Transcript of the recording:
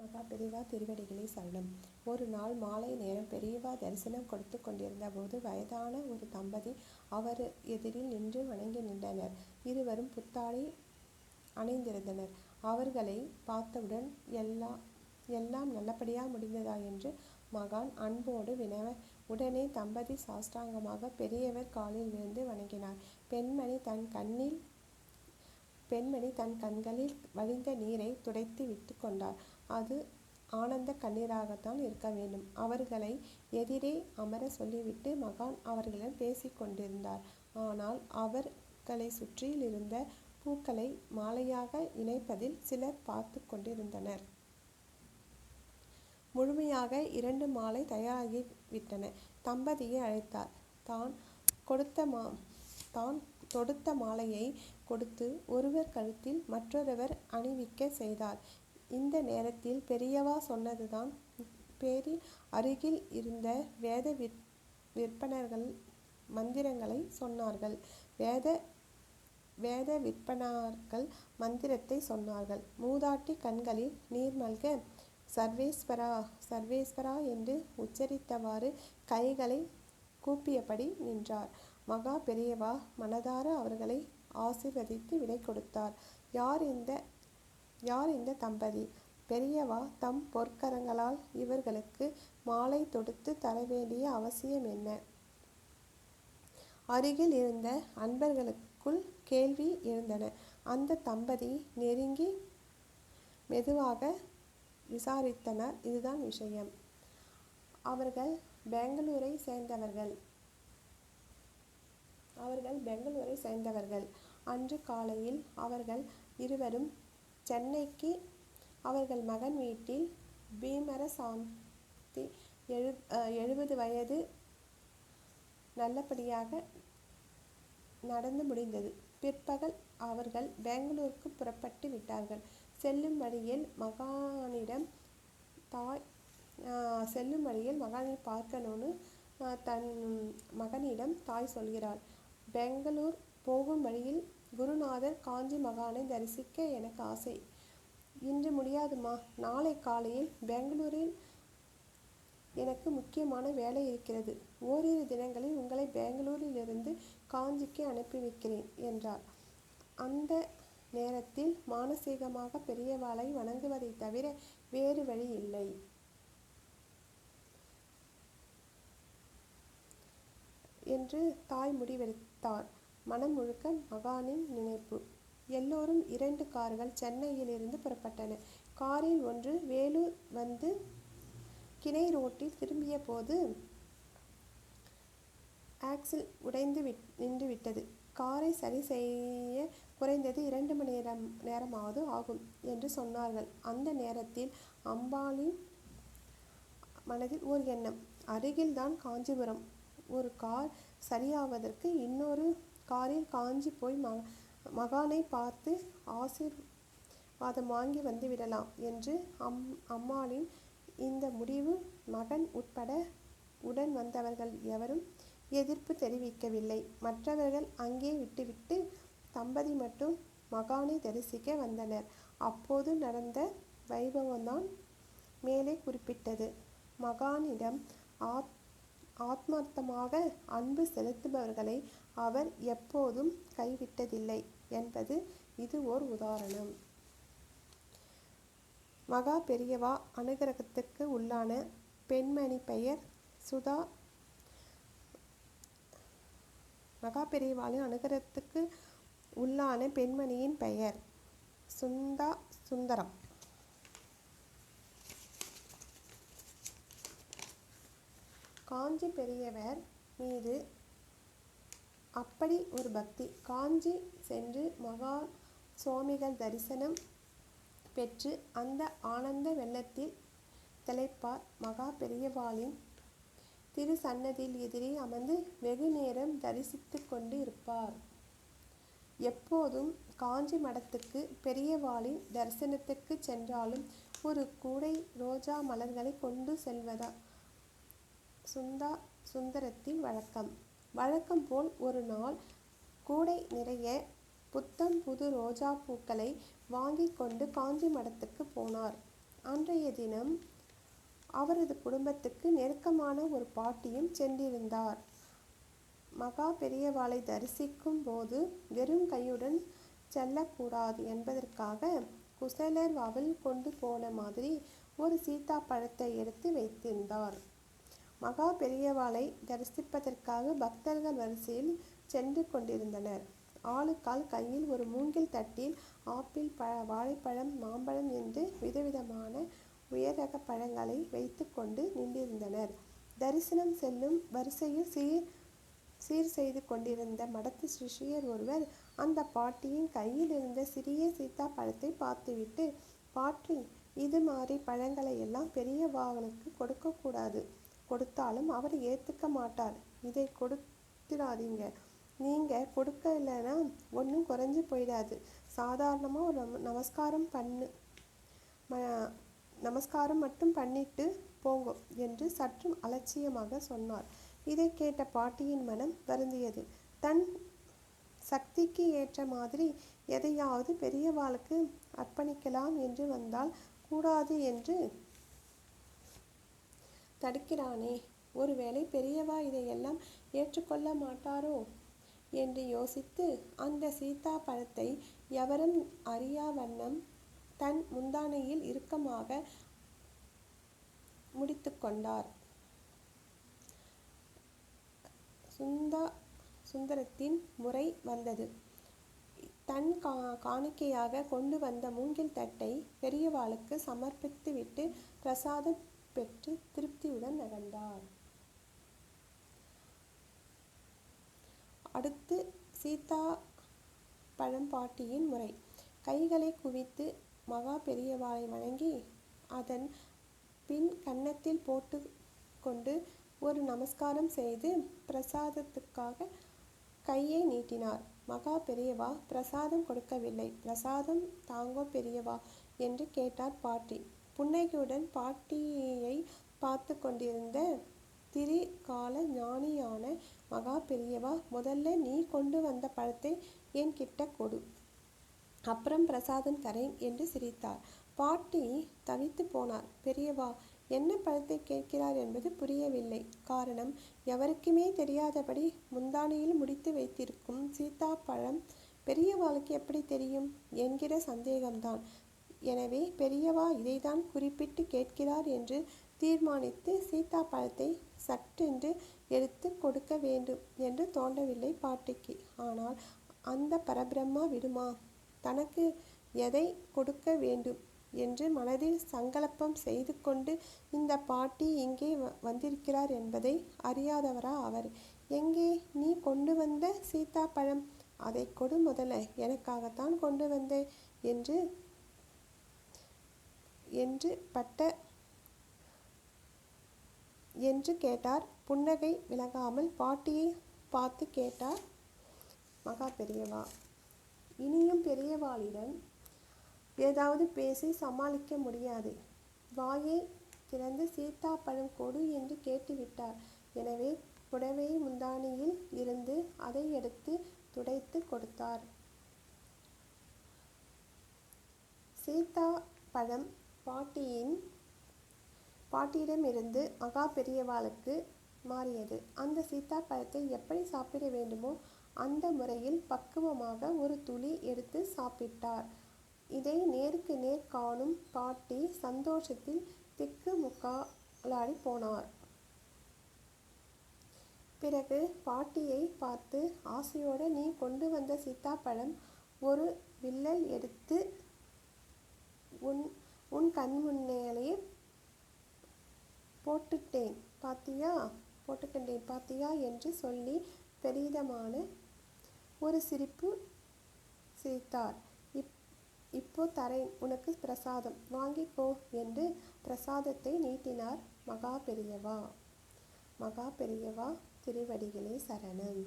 மகா பெரியவா திருவடிகளே சரணம். ஒரு நாள் மாலை நேரம் பெரியவா தரிசனம் கொடுத்து கொண்டிருந்த போது வயதான ஒரு தம்பதி அவர் எதிரில் நின்று வணங்கி நின்றனர். இருவரும் புத்தாடை அணிந்திருந்தனர். அவர்களை பார்த்தவுடன் எல்லாம் நல்லபடியா முடிந்ததா என்று மகான் அன்போடு வினவ, உடனே தம்பதி சாஷ்டாங்கமாக பெரியவர் காலில் விழுந்து வணங்கினார். பெண்மணி தன் கண்களில் வழிந்த நீரை துடைத்து விட்டு கொண்டார். அது ஆனந்த கண்ணீராகத்தான் இருக்க வேண்டும். அவர்களை எதிரே அமர சொல்லிவிட்டு மகான் அவர்களிடம் பேசிக் கொண்டிருந்தார். ஆனால் அவர்களை சுற்றியில் இருந்த பூக்களை மாலையாக இணைப்பதில் சிலர் பார்த்து கொண்டிருந்தனர். முழுமையாக 2 மாலை தயாராகிவிட்டன. தம்பதியை அழைத்தார். தான் தொடுத்த மாலையை கொடுத்து ஒருவர் கழுத்தில் மற்றொருவர் அணிவிக்க செய்தார். இந்த நேரத்தில் பெரியவா சொன்னதுதான் பேரில் அருகில் இருந்த வேத விற்பனர்கள் மந்திரங்களை சொன்னார்கள். வேத விற்பனர்கள் மந்திரத்தை சொன்னார்கள். மூதாட்டி கண்களில் நீர் மல்க சர்வேஸ்வரா சர்வேஸ்வரா என்று உச்சரித்தவாறு கைகளை கூப்பியபடி நின்றார். மகா பெரியவா மனதார அவர்களை ஆசீர்வதித்து விடை கொடுத்தார். யார் இந்த தம்பதி? பெரியவா தம் பொற்கரங்களால் இவர்களுக்கு மாலை தொடுத்து தரவேண்டிய அவசியம் என்ன? அருகில் இருந்த அன்பர்களுக்குள் கேள்வி எழுந்தன. அந்த தம்பதி நெருங்கி மெதுவாக விசாரித்தனர். இதுதான் விஷயம். அவர்கள் பெங்களூரை சேர்ந்தவர்கள். அன்று காலையில் அவர்கள் இருவரும் சென்னைக்கு அவர்கள் மகன் வீட்டில் பீமர சாந்தி 70 வயது நல்லபடியாக நடந்து முடிந்தது. பிற்பகல் அவர்கள் பெங்களூருக்கு புறப்பட்டு விட்டார்கள். செல்லும் வழியில் மகனை பார்க்கணும்னு தன் மகனிடம் தாய் சொல்கிறாள். பெங்களூர் போகும் வழியில் குருநாதர் காஞ்சி மகானை தரிசிக்க எனக்கு ஆசை. இன்று முடியாதுமா. நாளை காலையில் பெங்களூரில் எனக்கு முக்கியமான வேலை இருக்கிறது. ஓரிரு தினங்களில் உங்களை பெங்களூரிலிருந்து காஞ்சிக்கு அனுப்பி வைக்கிறேன் என்றார். அந்த நேரத்தில் மானசீகமாக பெரியவாளை வணங்குவதை தவிர வேறு வழி இல்லை என்று தாய் முடிவெடுத்தார். மனம் முழுக்க மகானின் நினைப்பு. எல்லோரும் 2 கார்கள் சென்னையிலிருந்து புறப்பட்டன. காரில் ஒன்று வேலூர் வந்து கிணை ரோட்டில் திரும்பிய போது ஆக்சில் உடைந்து நின்று விட்டது. காரை சரி செய்ய குறைந்தது 2 மணி நேரமாவது ஆகும் என்று சொன்னார்கள். அந்த நேரத்தில் அம்பாளின் மனதில் ஓர் எண்ணம். அருகில்தான் காஞ்சிபுரம். ஒரு கார் சரியாவதற்கு இன்னொரு காரில் காஞ்சி போய் மகானை பார்த்து ஆசீர்வாதம் வாங்கி வந்து விடலாம் என்று அம்மாளின் இந்த முடிவு மகன் உட்பட உடன் வந்தவர்கள் எவரும் எதிர்ப்பு தெரிவிக்கவில்லை. மற்றவர்கள் அங்கே விட்டுவிட்டு தம்பதி மட்டும் மகானை தரிசிக்க வந்தனர். அப்போது நடந்த வைபவம்தான் மேலே குறிப்பிட்டது. மகானிடம் ஆத்மார்த்தமாக அன்பு செலுத்துபவர்களை அவர் எப்போதும் கைவிட்டதில்லை என்பது இது ஓர் உதாரணம். மகா பெரியவா அனுகிரகத்துக்கு உள்ளான பெண்மணி பெயர் சுதா. மகா பெரியவாளின் அனுகிரகத்துக்கு உள்ளான பெண்மணியின் பெயர் சுந்தரம். காஞ்சி பெரியவர் மீது அப்படி ஒரு பக்தி. காஞ்சி சென்று மகா சுவாமிகள் தரிசனம் பெற்று அந்த ஆனந்த வெள்ளத்தில் திளைப்பார். மகா பெரியவாளின் திரு சன்னதியில் எதிரே அமர்ந்து வெகு நேரம் தரிசித்து கொண்டு இருப்பார். எப்போதும் காஞ்சி மடத்துக்கு பெரியவாளின் தரிசனத்துக்கு சென்றாலும் ஒரு கூடை ரோஜா மலர்களை கொண்டு செல்வதா சுந்தரத்தின் வழக்கம் போல் ஒரு நாள் கூடை நிறைய புத்தம் புது ரோஜா பூக்களை வாங்கி கொண்டு காஞ்சி மடத்துக்கு போனார். அன்றைய தினம் அவரது குடும்பத்துக்கு நெருக்கமான ஒரு பாட்டியும் சென்றிருந்தார். மகா பெரியவாளை தரிசிக்கும் போது வெறும் கையுடன் செல்லக்கூடாது என்பதற்காக குசேலர் அவள் கொண்டு போன மாதிரி ஒரு சீதா பழத்தை எடுத்து வைத்திருந்தார். மகா பெரியவாளை தரிசிப்பதற்காக பக்தர்கள் வரிசையில் சென்று கொண்டிருந்தனர். ஆளுக்கால் கையில் ஒரு மூங்கில் தட்டில் ஆப்பிள், வாழைப்பழம், மாம்பழம் என்று விதவிதமான உயர் ரக பழங்களை வைத்து கொண்டு நின்றிருந்தனர். தரிசனம் செல்லும் வரிசையில் சீர் செய்து கொண்டிருந்த மடத்து சிஷ்யர் ஒருவர் அந்த பாட்டியின் கையில் இருந்த சிறிய சீதா பழத்தை பார்த்துவிட்டு, பாட்டி, இது மாதிரி பழங்களை எல்லாம் பெரியவாளுக்கு கொடுக்கக்கூடாது. கொடுத்தாலும் அவர் ஏற்றுக்க மாட்டார். இதை கொடுத்துடாதீங்க. நீங்கள் கொடுக்கலன்னா ஒன்றும் குறைஞ்சி போயிடாது. சாதாரணமாக ஒரு நமஸ்காரம் மட்டும் பண்ணிட்டு போங்க என்று சற்றும் அலட்சியமாக சொன்னார். இதை கேட்ட பாட்டியின் மனம் வருந்தியது. தன் சக்திக்கு ஏற்ற மாதிரி எதையாவது பெரியவாளுக்கு அர்ப்பணிக்கலாம் என்று வந்தால் கூடாது என்று தடுக்கிறானே, ஒருவேளை பெரியவா இதையெல்லாம் ஏற்றுக்கொள்ள மாட்டாரோ என்று யோசித்து அந்த சீதா பழத்தை எவரும் அறியா வண்ணம் தன் முந்தானையில் இறுக்கமாக முடித்து கொண்டார். சுந்தரத்தின் முறை வந்தது. தன் காணிக்கையாக கொண்டு வந்த மூங்கில் தட்டை பெரியவாளுக்கு சமர்ப்பித்துவிட்டு பிரசாதம் பெற்று திருப்தியுடன் நகர்ந்தார். அடுத்து சீதா பழம்பாட்டியின் முறை. கைகளை குவித்து மகா பெரியவாளை வணங்கி அதன் பின் கன்னத்தில் போட்டு கொண்டு ஒரு நமஸ்காரம் செய்து பிரசாதத்துக்காக கையை நீட்டினார். மகா பெரியவா பிரசாதம் கொடுக்கவில்லை. பிரசாதம் தாங்கோ பெரியவா என்று கேட்டார் பாட்டி. புன்னகையுடன் பாட்டியை பார்த்து கொண்டிருந்த திரிகால ஞானியான மகா பெரியவா, முதல்ல நீ கொண்டு வந்த பழத்தை என் கிட்ட கொடு, அப்புறம் பிரசாதம் தரேன் என்று சிரித்தார். பாட்டி தவித்து போனார். பெரியவா என்ன பழத்தை கேட்கிறார் என்பது புரியவில்லை. காரணம், எவருக்குமே தெரியாதபடி முந்தானையில் முடித்து வைத்திருக்கும் சீதா பழம் பெரியவாளுக்கு எப்படி தெரியும் என்கிற சந்தேகம்தான். எனவே பெரியவா இதைதான் குறிப்பிட்டு கேட்கிறார் என்று தீர்மானித்து சீதா பழத்தை சட்டென்று எடுத்து கொடுக்க வேண்டும் என்று தோன்றவில்லை பாட்டிக்கு. ஆனால் அந்த பரபிரம்மா விடுமா? தனக்கு எதை கொடுக்க வேண்டும் என்று மனதில் சங்கல்பம் செய்து கொண்டு இந்த பாட்டி இங்கே வந்திருக்கிறார் என்பதை அறியாதவரா அவர்? எங்கே நீ கொண்டு வந்த சீதா பழம்? அதை கொடு முதல்ல. எனக்காகத்தான் கொண்டு வந்தேன் என்று கேட்டார். புன்னகை விலகாமல் பாட்டியை பார்த்து கேட்டார் மகா பெரியவா. இனியும் பெரியவாளிடம் ஏதாவது பேசி சமாளிக்க முடியாது. வாயை திறந்து சீதா பழம் கொடு என்று கேட்டுவிட்டார். எனவே புடவை முந்தானியில் இருந்து அதை எடுத்து துடைத்து கொடுத்தார். சீதா பழம் பாட்டியிடமிருந்து மகா பெரியவாளுக்கு மாறியது. அந்த சீதா பழத்தை எப்படி சாப்பிட வேண்டுமோ அந்த முறையில் பக்குவமாக ஒரு துளி எடுத்து சாப்பிட்டார். இதை நேருக்கு நேர் காணும் பாட்டி சந்தோஷத்தில் திக்கு முக்காலாடி போனார். பிறகு பாட்டியை பார்த்து ஆசையோடு, நீ கொண்டு வந்த சீதா பழம் ஒரு வில்லல் எடுத்து உன் கண் முன்னேயே போட்டுக்கிட்டேன் பாத்தியா என்று சொல்லி பெரிதமான ஒரு சிரிப்பு சிரித்தார். இப்போ தரேன் உனக்கு பிரசாதம், வாங்கிக்கோ என்று பிரசாதத்தை நீட்டினார் மகா பெரியவா. மகா பெரியவா திருவடிகளே சரணம்.